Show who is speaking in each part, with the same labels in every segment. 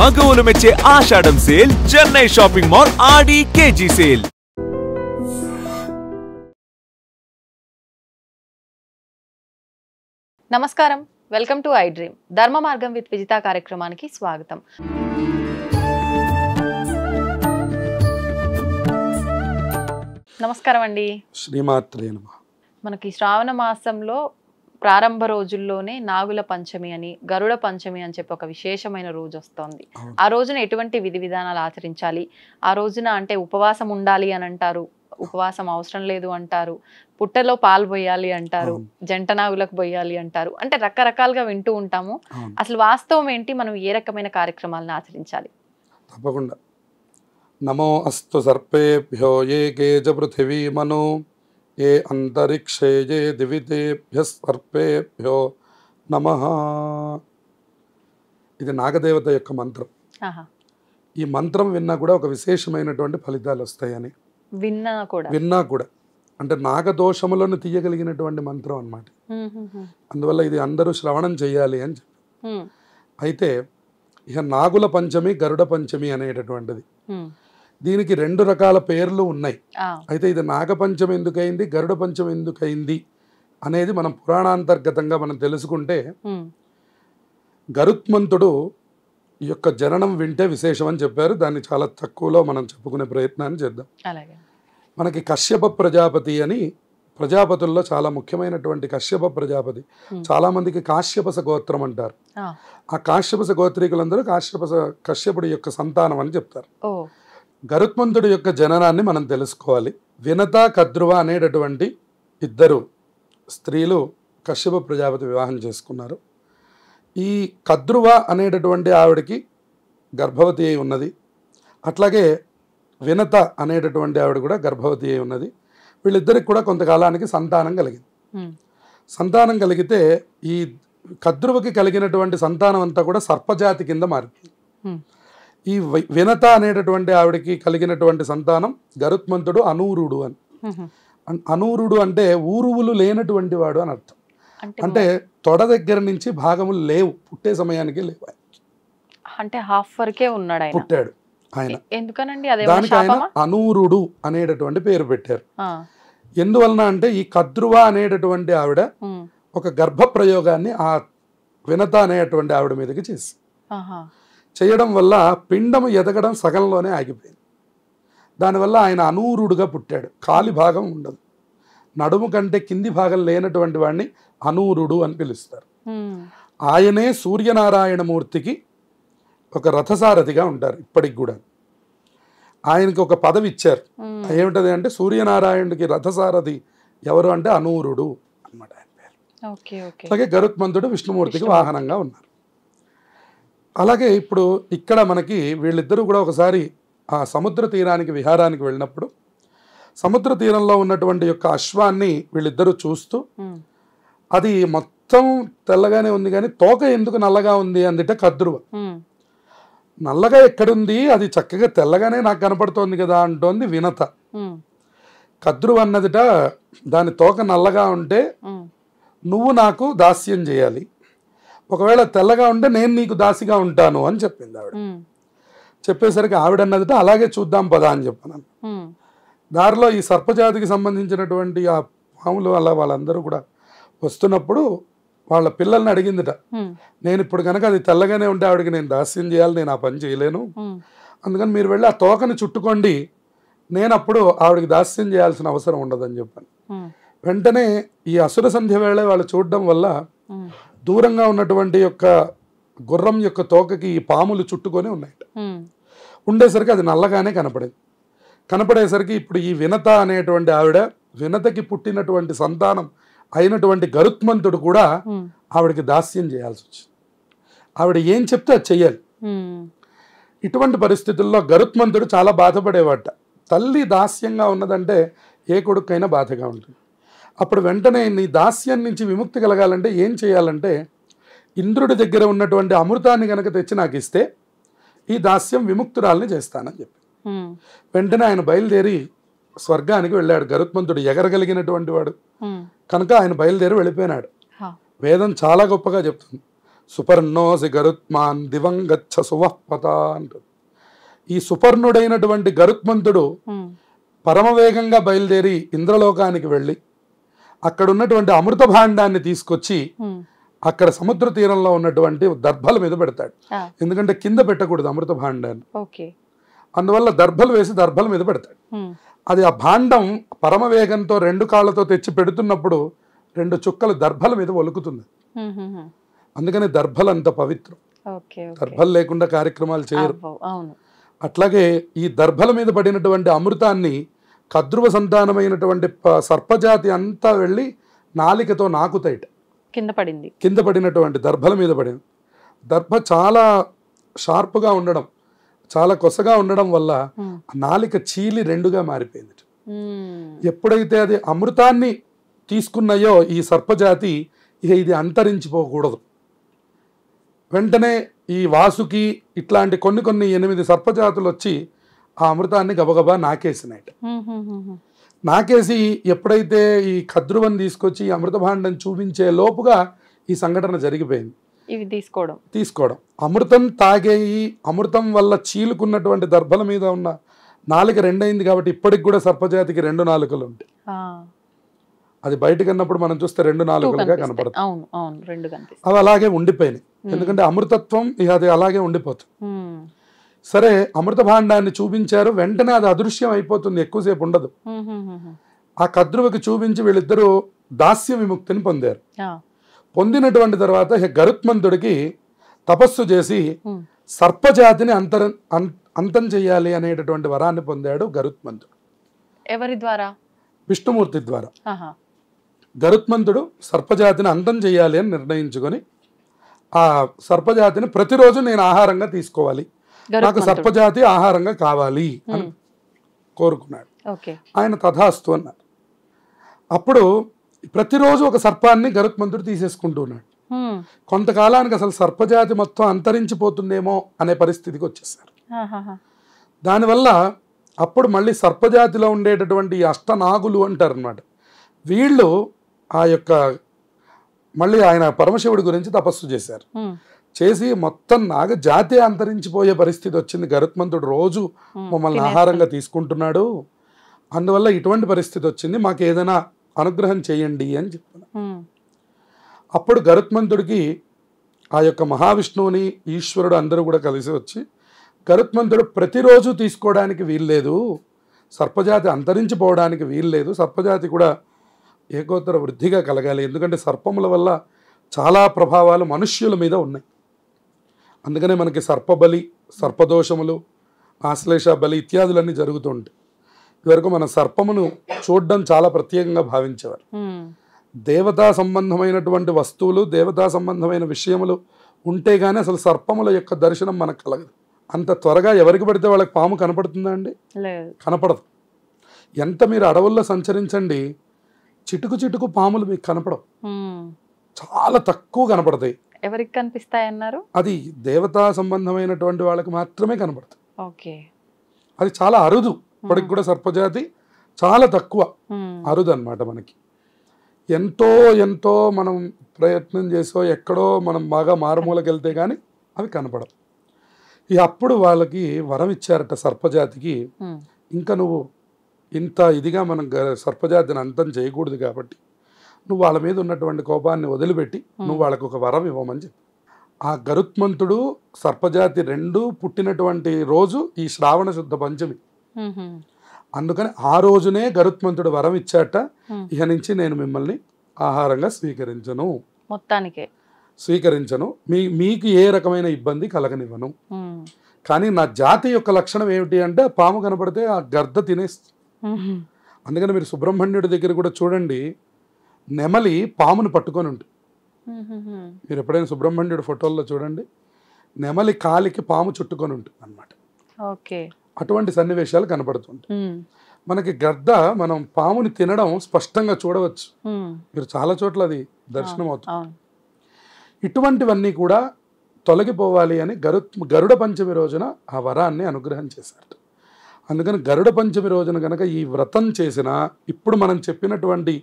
Speaker 1: మగవులు మెచ్చే ఆషాఢం sale Chennai shopping mall ఆడి KG sale.
Speaker 2: నమస్కారం, welcome to I dream. ధర్మ మార్గం విత్ విజిత కార్యక్రమానికి స్వాగతం. నమస్కారం అండి.
Speaker 3: శ్రీమాత్రే నమః.
Speaker 2: మనకి శ్రావణ మాసంలో ప్రారంభ రోజుల్లోనే నాగుల పంచమి అని, గరుడ పంచమి అని చెప్పి ఒక విశేషమైన రోజు వస్తోంది. ఆ రోజున ఎటువంటి విధి విధానాలు ఆచరించాలి? ఆ రోజున అంటే ఉపవాసం ఉండాలి అని అంటారు, ఉపవాసం అవసరం లేదు అంటారు, పుట్టలో పాలు పోయాలి అంటారు, జంట నాగులకు పోయాలి అంటారు. అంటే రకరకాలుగా వింటూ ఉంటాము. అసలు వాస్తవం ఏంటి? మనం ఏ రకమైన కార్యక్రమాలను ఆచరించాలి?
Speaker 3: తప్పకుండా. నమో అస్తు సర్పేభ్యో ఏ గేజ పృథివీ మను ఏ అంతరిక్షే ఏ దివితేభ్య సర్పేభ్యో నమః. ఇది నాగదేవత యొక్క మంత్రం. ఈ మంత్రం విన్నా కూడా ఒక విశేషమైనటువంటి ఫలితాలు వస్తాయని విన్నా కూడా అంటే నాగదోషములను తీయగలిగినటువంటి మంత్రం అన్నమాట. అందువల్ల ఇది అందరూ శ్రవణం చేయాలి అని చెప్పి. అయితే ఇక నాగుల పంచమి, గరుడ పంచమి అనేటటువంటిది, దీనికి రెండు రకాల పేర్లు ఉన్నాయి. అయితే ఇది నాగపంచమి ఎందుకైంది, గరుడ పంచమి ఎందుకైంది అనేది మనం పురాణాంతర్గతంగా మనం తెలుసుకుంటే, గరుత్మంతుడు యొక్క జననం వింటే విశేషం అని చెప్పారు. దాన్ని చాలా తక్కువలో మనం చెప్పుకునే ప్రయత్నాన్ని చేద్దాం. మనకి కశ్యప ప్రజాపతి అని, ప్రజాపతుల్లో చాలా ముఖ్యమైనటువంటి కశ్యప ప్రజాపతి, చాలా మందికి కాశ్యపస గోత్రం అంటారు. ఆ కాశ్యపస గోత్రీకులందరూ కశ్యపుడి యొక్క సంతానం అని చెప్తారు. గరుత్మంతుడి యొక్క జననాన్ని మనం తెలుసుకోవాలి. వినత, కద్రువ అనేటటువంటి ఇద్దరు స్త్రీలు కశ్యప ప్రజాపతి వివాహం చేసుకున్నారు. ఈ కద్రువ అనేటటువంటి ఆవిడకి గర్భవతి అయి ఉన్నది. అట్లాగే వినత అనేటటువంటి ఆవిడ కూడా గర్భవతి అయి ఉన్నది. వీళ్ళిద్దరికి కూడా కొంతకాలానికి సంతానం కలిగింది. సంతానం కలిగితే ఈ కద్రువకి కలిగినటువంటి సంతానం అంతా కూడా సర్పజాతి కింద మారింది. ఈ వినత అనేటటువంటి ఆవిడకి కలిగినటువంటి సంతానం గరుత్మంతుడు అనూరుడు అని. అనూరుడు అంటే ఊరువులు లేనటువంటి వాడు అని అర్థం. అంటే తొడ దగ్గర నుంచి భాగములు లేవు, పుట్టే సమయానికి లేవు.
Speaker 2: అంటే హాఫ్ వరకే ఉన్నాడు,
Speaker 3: పుట్టాడు ఆయన.
Speaker 2: ఎందుకనండి?
Speaker 3: దానికి ఆయన అనూరుడు అనేటటువంటి పేరు పెట్టారు. ఎందువలన అంటే ఈ కద్రువ అనేటటువంటి ఆవిడ ఒక గర్భ ప్రయోగాన్ని ఆ వినత అనేటువంటి ఆవిడ మీదకి చేసి చేయడం వల్ల పిండము ఎదగడం సగంలోనే ఆగిపోయింది. దానివల్ల ఆయన అనూరుడుగా పుట్టాడు. కాలి భాగం ఉండదు, నడుము కంటే కింది భాగం లేనటువంటి వాడిని అనూరుడు అని పిలుస్తారు. ఆయనే సూర్యనారాయణమూర్తికి ఒక రథసారథిగా ఉంటారు ఇప్పటికి కూడా. ఆయనకి ఒక పదవి ఇచ్చారు. ఏమిటది అంటే సూర్యనారాయణుడికి రథసారథి ఎవరు అంటే అనూరుడు అన్నమాట ఆయన పేరు. అలాగే గరుత్మంతుడు విష్ణుమూర్తికి వాహనంగా ఉన్నారు. అలాగే ఇప్పుడు ఇక్కడ మనకి వీళ్ళిద్దరూ కూడా ఒకసారి ఆ సముద్ర తీరానికి విహారానికి వెళ్ళినప్పుడు సముద్ర తీరంలో ఉన్నటువంటి యొక్క అశ్వాన్ని వీళ్ళిద్దరూ చూస్తూ, అది మొత్తం తెల్లగానే ఉంది కానీ తోక ఎందుకు నల్లగా ఉంది అందుట కద్రువ. నల్లగా ఎక్కడుంది, అది చక్కగా తెల్లగానే నాకు కనపడుతోంది కదా అంటోంది వినత. కద్రువ అన్నదిట దాని తోక నల్లగా ఉంటే నువ్వు నాకు దాస్యం చేయాలి, ఒకవేళ తెల్లగా ఉంటే నేను నీకు దాసిగా ఉంటాను అని చెప్పింది ఆవిడ. చెప్పేసరికి ఆవిడ అన్నదిట అలాగే చూద్దాం పదా అని చెప్పాను. దారిలో ఈ సర్పజాతికి సంబంధించినటువంటి ఆ పాములు అలా వాళ్ళందరూ కూడా వస్తున్నప్పుడు వాళ్ళ పిల్లల్ని అడిగిందిట, నేను ఇప్పుడు కనుక అది తెల్లగానే ఉంటే ఆవిడకి నేను దాస్యం చేయాలి, నేను ఆ పని చేయలేను, అందుకని మీరు వెళ్ళి ఆ తోకని చుట్టుకోండి, నేను అప్పుడు ఆవిడకి దాస్యం చేయాల్సిన అవసరం ఉండదని చెప్పాను. వెంటనే ఈ అసుర సంధ్య వేళ వాళ్ళు చూడడం వల్ల దూరంగా ఉన్నటువంటి యొక్క గుర్రం యొక్క తోకకి ఈ పాములు చుట్టుకొని ఉన్నాయి. ఉండేసరికి అది నల్లగానే కనపడేసరికి ఇప్పుడు ఈ వినత అనేటువంటి ఆవిడ, వినతకి పుట్టినటువంటి సంతానం అయినటువంటి గరుత్మంతుడు కూడా ఆవిడకి దాస్యం చేయాల్సి వచ్చింది. ఆవిడ ఏం చెప్తే అది చెయ్యాలి. ఇటువంటి పరిస్థితుల్లో గరుత్మంతుడు చాలా బాధపడేవాట. తల్లి దాస్యంగా ఉన్నదంటే ఏ కొడుకైనా బాధగా ఉంటుంది. అప్పుడు వెంటనే నీ దాస్యం నుంచి విముక్తి కలగాలంటే ఏం చేయాలంటే, ఇంద్రుడి దగ్గర ఉన్నటువంటి అమృతాన్ని కనుక తెచ్చి నాకు ఇస్తే ఈ దాస్యం విముక్తురాల్ని చేస్తానని చెప్పి వెంటనే ఆయన బయలుదేరి స్వర్గానికి వెళ్ళాడు. గరుత్మంతుడు ఎగరగలిగినటువంటి వాడు కనుక ఆయన బయలుదేరి వెళ్ళిపోయినాడు. వేదం చాలా గొప్పగా చెప్తుంది, సుపర్ణోసి గరుత్మాన్ దివంగచ్చ సువఃపత అంటారు. ఈ సుపర్ణుడైనటువంటి గరుత్మంతుడు పరమవేగంగా బయలుదేరి ఇంద్రలోకానికి వెళ్ళి అక్కడ ఉన్నటువంటి అమృత భాండాన్ని తీసుకొచ్చి అక్కడ సముద్ర తీరంలో ఉన్నటువంటి దర్భల మీద పెడతాడు. ఎందుకంటే కింద పెట్టకూడదు అమృత భాండాన్ని, అందువల్ల దర్భలు వేసి దర్భల మీద పెడతాడు. అది ఆ భాండం పరమవేగంతో 2 కాళ్ళతో తెచ్చి పెడుతున్నప్పుడు 2 చుక్కలు దర్భల మీద ఒలుకుతుంది. అందుకని దర్భలు అంత పవిత్రం. దర్భలు లేకుండా కార్యక్రమాలు చేయరు. అట్లాగే ఈ దర్భల మీద పడినటువంటి అమృతాన్ని కద్రువ సంతానమైనటువంటి సర్పజాతి అంతా వెళ్ళి నాలికతో నాకుతాయిట. కింద పడినటువంటి దర్భల మీద పడింది. దర్భ చాలా షార్ప్గా ఉండడం, చాలా కొసగా ఉండడం వల్ల నాలిక చీలి 2గా మారిపోయింది. ఎప్పుడైతే అది అమృతాన్ని తీసుకున్నాయో ఈ సర్పజాతి, ఇక ఇది అంతరించిపోకూడదు. వెంటనే ఈ వాసుకి ఇట్లాంటి కొన్ని 8 సర్పజాతులు వచ్చి ఆ అమృతాన్ని గబగబా నాకేసినాయట. నాకేసి ఎప్పుడైతే ఈ కద్రువని తీసుకొచ్చి ఈ అమృత భాండం చూపించే లోపుగా ఈ సంఘటన జరిగిపోయింది.
Speaker 2: ఇవి తీసుకోవడం
Speaker 3: అమృతం తాగేయి, అమృతం వల్ల చీలుకున్నటువంటి దర్భల మీద ఉన్న నాలుక 2 అయింది కాబట్టి ఇప్పటికి కూడా సర్పజాతికి 2 నాలుకలు ఉంటాయి. అది బయటకు అన్నప్పుడు మనం చూస్తే 2 నాలుకలుగా కనపడుతుంది. అవి అలాగే ఉండిపోయినాయి. ఎందుకంటే అమృతత్వం అది అలాగే ఉండిపోతుంది. సరే, అమృత భాండాన్ని చూపించారు, వెంటనే అది అదృశ్యం అయిపోతుంది, ఎక్కువసేపు ఉండదు. ఆ కద్రువకి చూపించి వీళ్ళిద్దరూ దాస్య విముక్తిని పొందారు. పొందినటువంటి తర్వాత గరుత్మంతుడికి తపస్సు చేసి సర్పజాతిని అంతం చెయ్యాలి అనేటటువంటి వరాన్ని పొందాడు గరుత్మంతుడు.
Speaker 2: ఎవరి ద్వారా?
Speaker 3: విష్ణుమూర్తి ద్వారా. గరుత్మంతుడు సర్పజాతిని అంతం చెయ్యాలి అని నిర్ణయించుకొని ఆ సర్పజాతిని ప్రతిరోజు నేను ఆహారంగా తీసుకోవాలి, నాకు సర్పజాతి ఆహారంగా కావాలి అని కోరుకున్నాడు. ఆయన తథాస్తు అన్నారు. అప్పుడు ప్రతిరోజు ఒక సర్పాన్ని గరుత్మంతుడు తీసేసుకుంటూ ఉన్నాడు. కొంతకాలానికి అసలు సర్పజాతి మొత్తం అంతరించిపోతుందేమో అనే పరిస్థితికి వచ్చేసారు. దానివల్ల అప్పుడు మళ్ళీ సర్పజాతిలో ఉండేటటువంటి అష్టనాగులు అంటారు అన్నమాట. వీళ్ళు ఆ యొక్క మళ్ళీ ఆయన పరమశివుడి గురించి తపస్సు చేశారు. చేసి మొత్తం నాగ జాతి అంతరించిపోయే పరిస్థితి వచ్చింది. గరుత్మంతుడు రోజు మమ్మల్ని ఆహారంగా తీసుకుంటున్నాడు, అందువల్ల ఇటువంటి పరిస్థితి వచ్చింది, మాకు ఏదైనా అనుగ్రహం చేయండి అని చెప్తున్నా. అప్పుడు గరుత్మంతుడికి ఆ యొక్క మహావిష్ణువుని ఈశ్వరుడు అందరూ కూడా కలిసి వచ్చి, గరుత్మంతుడు ప్రతిరోజు తీసుకోవడానికి వీల్లేదు, సర్పజాతి అంతరించిపోవడానికి వీల్లేదు, సర్పజాతి కూడా ఏకోత్తర వృద్ధిగా కలగాలి, ఎందుకంటే సర్పముల వల్ల చాలా ప్రభావాలు మనుష్యుల మీద ఉన్నాయి. అందుకనే మనకి సర్పబలి, సర్పదోషములు, ఆశ్లేష బలి ఇత్యాదులన్నీ జరుగుతూ ఉంటాయి. ఇదివరకు మన సర్పమును చూడడం చాలా ప్రత్యేకంగా భావించేవారు. దేవతా సంబంధమైనటువంటి వస్తువులు, దేవతా సంబంధమైన విషయములు ఉంటే గానీ అసలు సర్పముల యొక్క దర్శనం మనకు కలగదు. అంత త్వరగా ఎవరికి పడితే వాళ్ళకి పాము కనపడుతుందా అండి? కనపడదు. ఎంత మీరు అడవుల్లో సంచరించండి, చిటుకు చిటుకు పాములు మీకు కనపడవు, చాలా తక్కువ కనపడతాయి.
Speaker 2: ఎవరికి కనిపిస్తాయన్నారు? అది
Speaker 3: దేవతా సంబంధమైనటువంటి వాళ్ళకి మాత్రమే కనపడుతుంది. అది చాలా అరుదు. ఇప్పటికి కూడా సర్పజాతి చాలా తక్కువ, అరుదు అన్నమాట. మనకి ఎంతో ఎంతో మనం ప్రయత్నం చేసో ఎక్కడో మనం బాగా మారుమూలకి వెళ్తే కానీ అవి కనపడవు. అప్పుడు వాళ్ళకి వరం ఇచ్చారట సర్పజాతికి, ఇంకా నువ్వు ఇంత ఇదిగా మనం సర్పజాతిని అంతం చేయకూడదు కాబట్టి నువ్వు వాళ్ళ మీద ఉన్నటువంటి కోపాన్ని వదిలిపెట్టి నువ్వు వాళ్ళకు ఒక వరం ఇవ్వమని చెప్పి. ఆ గరుత్మంతుడు సర్పజాతి 2 పుట్టినటువంటి రోజు ఈ శ్రావణ శుద్ధ పంచమి. అందుకని ఆ రోజునే గరుత్మంతుడు వరం ఇచ్చాట, ఇక నుంచి నేను మిమ్మల్ని ఆహారంగా స్వీకరించను,
Speaker 2: మొత్తానికే
Speaker 3: స్వీకరించను, మీకు ఏ రకమైన ఇబ్బంది కలగనివ్వను. కానీ నా జాతి యొక్క లక్షణం ఏమిటి అంటే పాము కనపడితే ఆ గర్ద తినేస్తుంది. అందుకని మీరు సుబ్రహ్మణ్యుడి దగ్గర కూడా చూడండి, నెమలి పామును పట్టుకొని ఉంటుంది. మీరు ఎప్పుడైనా సుబ్రహ్మణ్యుడి ఫోటోల్లో చూడండి, నెమలి కాలికి పాము చుట్టుకొని ఉంటుంది అన్నమాట. అటువంటి సన్నివేశాలు కనపడుతుంటాయి మనకి. గర్ద మనం పాముని తినడం స్పష్టంగా చూడవచ్చు, మీరు చాలా చోట్ల అది దర్శనం అవుతుంది. ఇటువంటివన్నీ కూడా తొలగిపోవాలి అని గరుడ పంచమి రోజున ఆ వరాన్ని అనుగ్రహం చేశారు. అందుకని గరుడ పంచమి రోజున కనుక ఈ వ్రతం చేసినా, ఇప్పుడు మనం చెప్పినటువంటి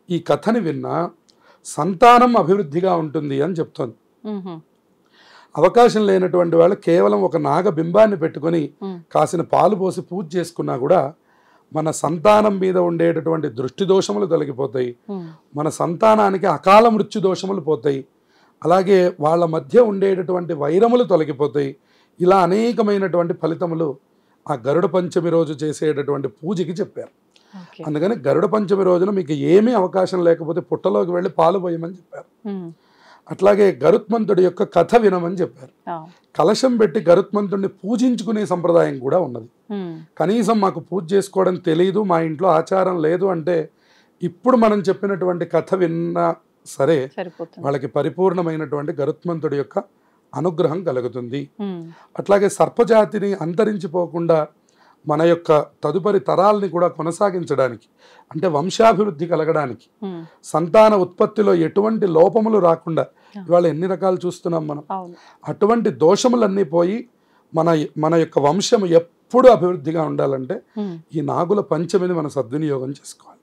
Speaker 3: ఈ కథని విన్నా సంతానం అభివృద్ధిగా ఉంటుంది అని చెప్తోంది. అవకాశం లేనటువంటి వాళ్ళు కేవలం ఒక నాగబింబాన్ని పెట్టుకొని కాసిన పాలు పోసి పూజ చేసుకున్నా కూడా మన సంతానం మీద ఉండేటటువంటి దృష్టి దోషములు తొలగిపోతాయి, మన సంతానానికి అకాల మృత్యు దోషములు పోతాయి, అలాగే వాళ్ళ మధ్య ఉండేటటువంటి వైరములు తొలగిపోతాయి. ఇలా అనేకమైనటువంటి ఫలితములు ఆ గరుడ పంచమి రోజు చేసేటటువంటి పూజకి చెప్పారు. అందుకని గరుడ పంచమి రోజున మీకు ఏమీ అవకాశం లేకపోతే పుట్టలోకి వెళ్ళి పాలు పోయమని చెప్పారు. అట్లాగే గరుత్మంతుడి యొక్క కథ వినమని చెప్పారు. కలశం పెట్టి గరుత్మంతుడిని పూజించుకునే సంప్రదాయం కూడా ఉన్నది. కనీసం మాకు పూజ చేసుకోవడం తెలియదు, మా ఇంట్లో ఆచారం లేదు అంటే ఇప్పుడు మనం చెప్పినటువంటి కథ విన్నా సరే వాళ్ళకి పరిపూర్ణమైనటువంటి గరుత్మంతుడి యొక్క అనుగ్రహం కలుగుతుంది. అట్లాగే సర్పజాతిని అంతరించిపోకుండా మన యొక్క తదుపరి తరాలని కూడా కొనసాగించడానికి, అంటే వంశాభివృద్ధి కలగడానికి, సంతాన ఉత్పత్తిలో ఎటువంటి లోపములు రాకుండా ఇవాళ ఎన్ని రకాలు చూస్తున్నాం మనం. అటువంటి దోషములన్నీ పోయి మన యొక్క వంశం ఎప్పుడు అభివృద్ధిగా ఉండాలంటే ఈ నాగుల పంచమిని మనం సద్వినియోగం చేసుకోవాలి.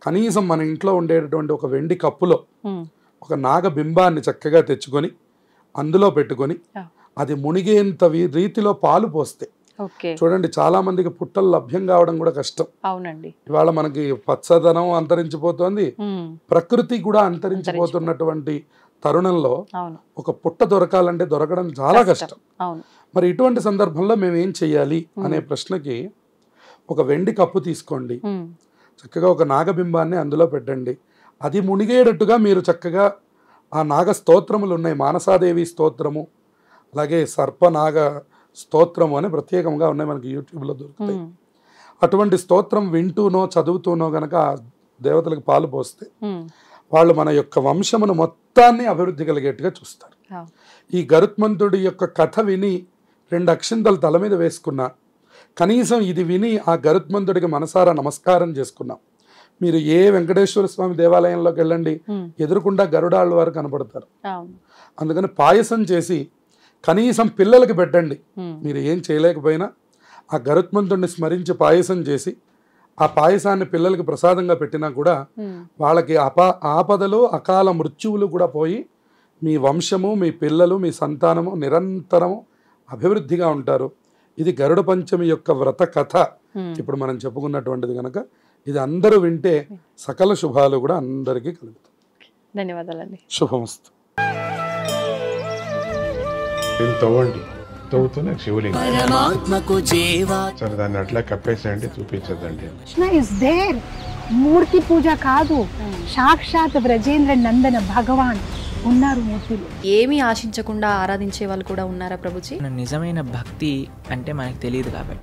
Speaker 3: కనీసం మన ఇంట్లో ఉండేటటువంటి ఒక వెండి కప్పులో ఒక నాగబింబాన్ని చక్కగా తెచ్చుకొని అందులో పెట్టుకొని అది మునిగేంత రీతిలో పాలు పోస్తే, చూడండి చాలా మందికి పుట్టలు లభ్యం కావడం కూడా కష్టం. ఇవాళ మనకి పచ్చదనం అంతరించిపోతుంది, ప్రకృతి కూడా అంతరించిపోతున్నటువంటి తరుణంలో ఒక పుట్ట దొరకాలంటే దొరకడం చాలా కష్టం. మరి ఇటువంటి సందర్భంలో మేము ఏం చెయ్యాలి అనే ప్రశ్నకి ఒక వెండి కప్పు తీసుకోండి, చక్కగా ఒక నాగబింబాన్ని అందులో పెట్టండి, అది మునిగేటట్టుగా మీరు చక్కగా ఆ నాగ స్తోత్రములు ఉన్నాయి, మానసాదేవి స్తోత్రము, అలాగే సర్పనాగ స్తోత్రము అని ప్రత్యేకంగా ఉన్నాయి, మనకి యూట్యూబ్లో దొరుకుతాయి. అటువంటి స్తోత్రం వింటూనో చదువుతూనో గనక ఆ దేవతలకు పాలు పోస్తే వాళ్ళు మన యొక్క వంశమును మొత్తాన్ని అభివృద్ధి కలిగేట్టుగా చూస్తారు. ఈ గరుత్మంతుడి యొక్క కథ విని 2 అక్షింతలు తల మీద వేసుకున్నా, కనీసం ఇది విని ఆ గరుత్మంతుడికి మనసారా నమస్కారం చేసుకున్నాం. మీరు ఏ వెంకటేశ్వర స్వామి దేవాలయంలోకి వెళ్ళండి, ఎదురుకుండా గరుడాళ్ళ వారు కనపడతారు. అందుకని పాయసం చేసి కనీసం పిల్లలకి పెట్టండి. మీరు ఏం చేయలేకపోయినా ఆ గరుత్మంతుడిని స్మరించి పాయసం చేసి ఆ పాయసాన్ని పిల్లలకి ప్రసాదంగా పెట్టినా కూడా వాళ్ళకి ఆపదలు అకాల మృత్యువులు కూడా పోయి మీ వంశము, మీ పిల్లలు, మీ సంతానము నిరంతరము అభివృద్ధిగా ఉంటారు. ఇది గరుడ పంచమి యొక్క వ్రత కథ ఇప్పుడు మనం చెప్పుకున్నటువంటిది కనుక ఇది అందరూ వింటే సకల శుభాలు కూడా అందరికీ కలుగుతాయి.
Speaker 2: ధన్యవాదాలండి.
Speaker 3: శుభమస్తు.
Speaker 4: తవ్వండి, తవ్వుతూనే శివలింగం సరే దాన్ని అట్లా కప్పేసేయండి, చూపించదండి.
Speaker 5: కృష్ణ ఇస్ దేర్, మూర్తి పూజ కాదు, సాక్షాత్ బ్రజేంద్ర నందన భగవాన్ ఉన్నారు మూర్తిలో.
Speaker 2: ఏమీ ఆశించకుండా ఆరాధించే వాళ్ళు కూడా ఉన్నారా ప్రభుజీ?
Speaker 6: నిజమైన భక్తి అంటే మనకు తెలియదు కాబట్టి